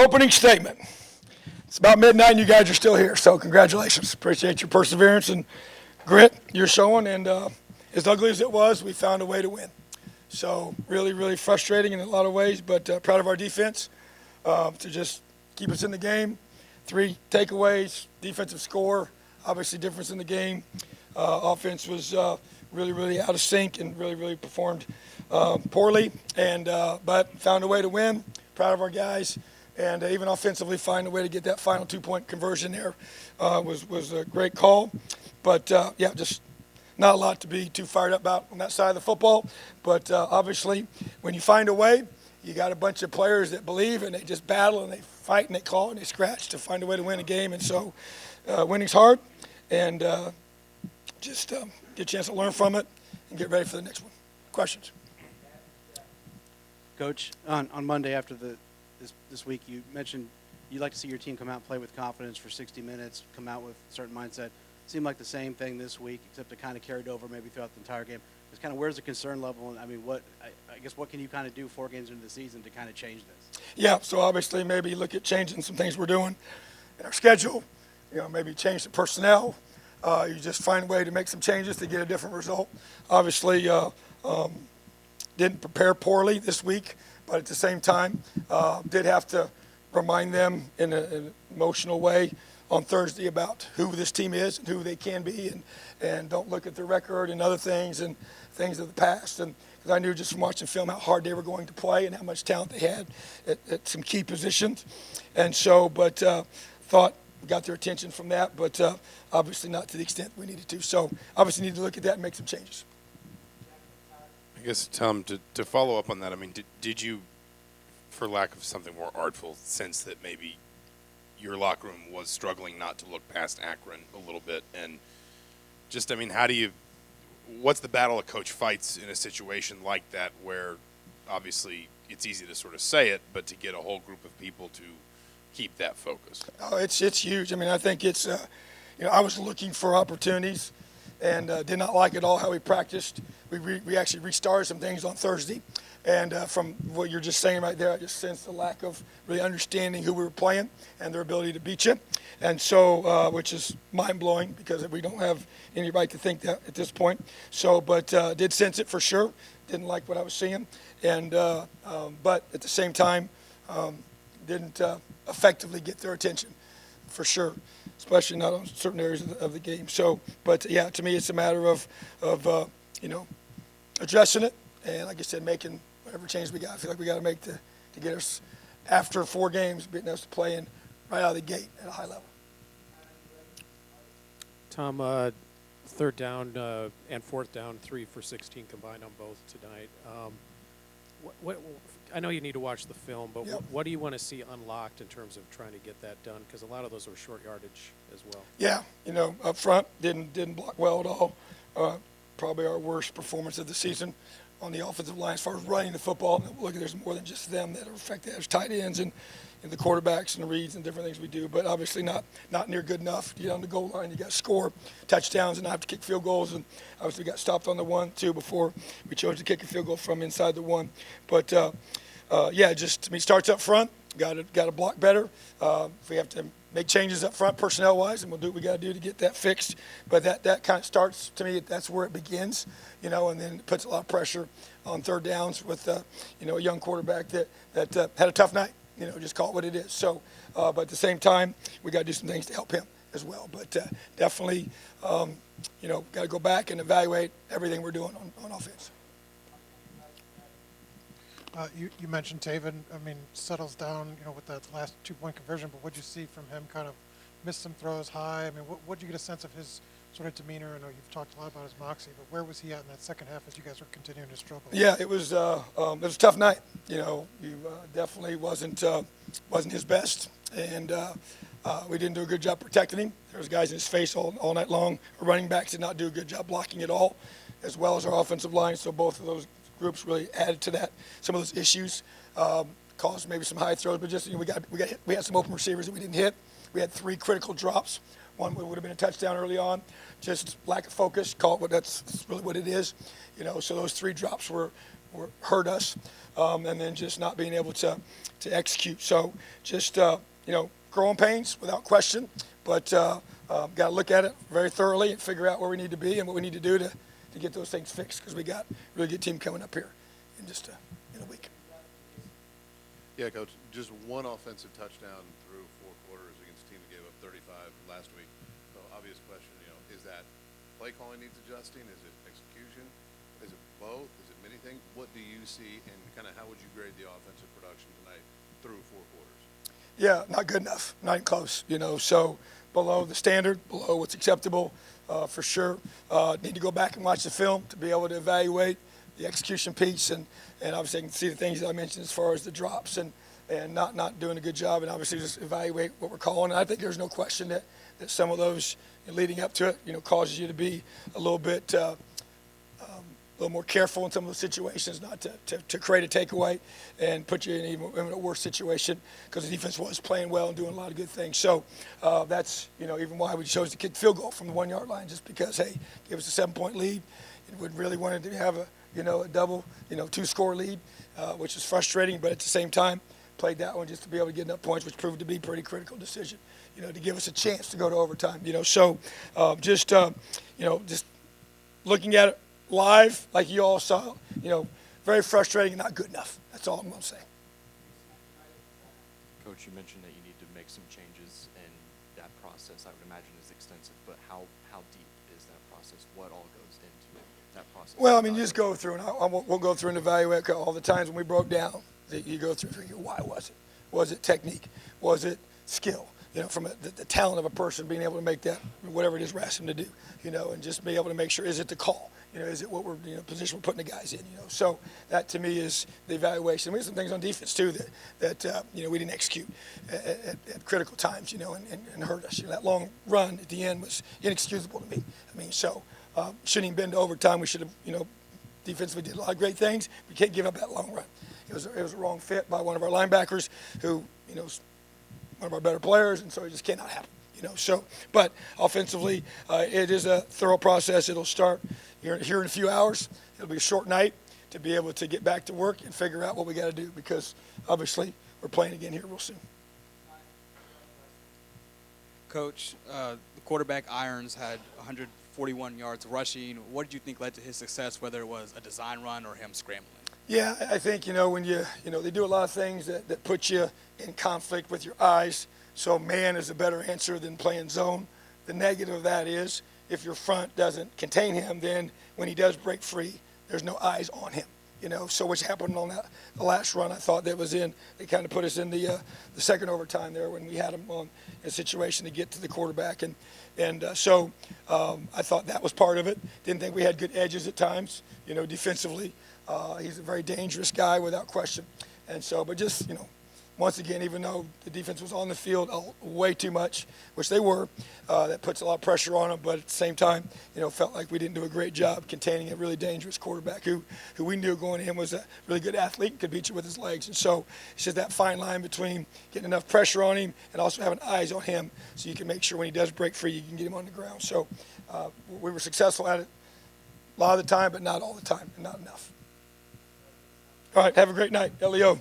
Opening statement. It's about midnight and you guys are still here, so congratulations. Appreciate your perseverance and grit you're showing, and as ugly as it was, we found a way to win. So really, really frustrating in a lot of ways, but proud of our defense to just keep us in the game. 3 takeaways, defensive score, obviously difference in the game. Offense was really, really out of sync and really, really performed poorly, and but found a way to win. Proud of our guys, and even offensively, find a way to get that final 2-point conversion there was a great call. But yeah, just not a lot to be too fired up about on that side of the football. But obviously, when you find a way, you got a bunch of players that believe, and they just battle and they fight and they claw and they scratch to find a way to win a game. And so, winning's hard, and just get a chance to learn from it and get ready for the next one. Questions? Coach, on Monday after this week, you mentioned you'd like to see your team come out and play with confidence for 60 minutes, come out with a certain mindset. Seemed like the same thing this week, except it kind of carried over maybe throughout the entire game. It's kind of where's the concern level, and I mean, I guess what can you kind of do 4 games into the season to kind of change this? Yeah, so obviously maybe look at changing some things we're doing in our schedule. Maybe change the personnel. You just find a way to make some changes to get a different result. Obviously, didn't prepare poorly this week, but at the same time, did have to remind them in an emotional way on Thursday about who this team is and who they can be, and don't look at their record and other things and things of the past. And because I knew just from watching film how hard they were going to play and how much talent they had at some key positions. And so, but thought we got their attention from that, but obviously not to the extent we needed to. So obviously need to look at that and make some changes. I guess, Tom, to follow up on that, I mean, did you, for lack of something more artful, sense that maybe your locker room was struggling not to look past Akron a little bit? And just, I mean, what's the battle a coach fights in a situation like that where obviously it's easy to sort of say it, but to get a whole group of people to keep that focus? Oh, it's huge. I mean, I think it's, I was looking for opportunities and did not like at all how we practiced. We actually restarted some things on Thursday. And from what you're just saying right there, I just sensed the lack of really understanding who we were playing and their ability to beat you. And so, which is mind-blowing because we don't have any right to think that at this point. So, but did sense it for sure. Didn't like what I was seeing. And but at the same time, didn't effectively get their attention for sure, especially not on certain areas of the game. So, but yeah, to me, it's a matter of addressing it. And like I said, making whatever change we got. I feel like we got to make to get us, after 4 games, getting us to playing right out of the gate at a high level. Tom, 3rd down and 4th down, 3 for 16 combined on both tonight. I know you need to watch the film, but yep. What do you want to see unlocked in terms of trying to get that done? Because a lot of those were short yardage as well. Yeah, up front, didn't block well at all. Probably our worst performance of the season on the offensive line as far as running the football. Look, there's more than just them that are affected. There's tight ends and the quarterbacks and the reads and different things we do, but obviously not near good enough. To get on the goal line, you got to score touchdowns and not have to kick field goals. And obviously got stopped on the 1-2 before we chose to kick a field goal from inside the 1. But yeah, just to me, starts up front. Got to block better. If we have to make changes up front personnel-wise, and we'll do what we got to do to get that fixed. But that kind of starts, to me, that's where it begins, and then it puts a lot of pressure on 3rd downs with, a young quarterback that had a tough night, just call it what it is. So, but at the same time, we got to do some things to help him as well. But definitely, got to go back and evaluate everything we're doing on offense. You mentioned Taven, settles down, with that last 2-point conversion, but what did you see from him? Kind of missed some throws high. What did you get a sense of his sort of demeanor? I know you've talked a lot about his moxie, but where was he at in that second half as you guys were continuing to struggle? Yeah, it was a tough night. He definitely wasn't his best, and we didn't do a good job protecting him. There was guys in his face all night long. Our running backs did not do a good job blocking at all, as well as our offensive line. So both of those groups really added to that. Some of those issues caused maybe some high throws, but just we had some open receivers that we didn't hit. We had 3 critical drops. One would have been a touchdown early on. Just lack of focus. Call it that's really what it is. So those 3 drops were hurt us, and then just not being able to execute. So just growing pains without question, but got to look at it very thoroughly and figure out where we need to be and what we need to do to get those things fixed, because we got a really good team coming up here in just in a week. Yeah, Coach, just one offensive touchdown through 4 quarters against a team that gave up 35 last week. So obvious question, is that play calling needs adjusting? Is it execution? Is it both? Is it many things? What do you see, and kind of how would you grade the offensive production tonight through 4 quarters? Yeah, not good enough, not even close, so below the standard, below what's acceptable, for sure. Need to go back and watch the film to be able to evaluate the execution piece, and obviously I can see the things that I mentioned as far as the drops and not doing a good job, and obviously just evaluate what we're calling. And I think there's no question that some of those leading up to it, causes you to be a little bit a little more careful in some of those situations, not to create a takeaway and put you in a worse situation, because the defense was playing well and doing a lot of good things. So that's even why we chose to kick field goal from the 1 yard line, just because, hey, give us a 7-point lead. And we really wanted to have a double 2-score lead, which is frustrating, but at the same time played that one just to be able to get enough points, which proved to be a pretty critical decision, to give us a chance to go to overtime. So just looking at it live, like you all saw, very frustrating and not good enough. That's all I'm going to say. Coach, you mentioned that you need to make some changes, and that process, I would imagine, is extensive. But how deep is that process? What all goes into that process? Well, you just go through, and we'll go through and evaluate all the times when we broke down. That you go through and figure, why was it? Was it technique? Was it skill? From the talent of a person being able to make that, whatever it is we're asking them to do, and just be able to make sure, is it the call? Is it what we're, position we're putting the guys in, So that to me is the evaluation. We had some things on defense too that we didn't execute at critical times, and hurt us. That long run at the end was inexcusable to me. So shouldn't even been to overtime. We should have, defensively did a lot of great things. We can't give up that long run. It was a wrong fit by one of our linebackers who, one of our better players, and so it just cannot happen, So, but offensively, it is a thorough process. It'll start here in a few hours. It'll be a short night to be able to get back to work and figure out what we got to do, because obviously we're playing again here real soon. Coach, the quarterback Irons had 141 yards rushing. What did you think led to his success, whether it was a design run or him scrambling? Yeah, I think, when they do a lot of things that put you in conflict with your eyes. So man is a better answer than playing zone. The negative of that is if your front doesn't contain him, then when he does break free, there's no eyes on him. So which happened on the last run, I thought that was in, they kind of put us in the second overtime there when we had him on a situation to get to the quarterback. So I thought that was part of it. Didn't think we had good edges at times, defensively. He's a very dangerous guy without question. And so, but just, once again, even though the defense was on the field way too much, which they were, that puts a lot of pressure on them. But at the same time, felt like we didn't do a great job containing a really dangerous quarterback who we knew going in was a really good athlete and could beat you with his legs. And so it's just that fine line between getting enough pressure on him and also having eyes on him so you can make sure when he does break free, you can get him on the ground. So we were successful at it a lot of the time, but not all the time and not enough. All right, have a great night. LEO.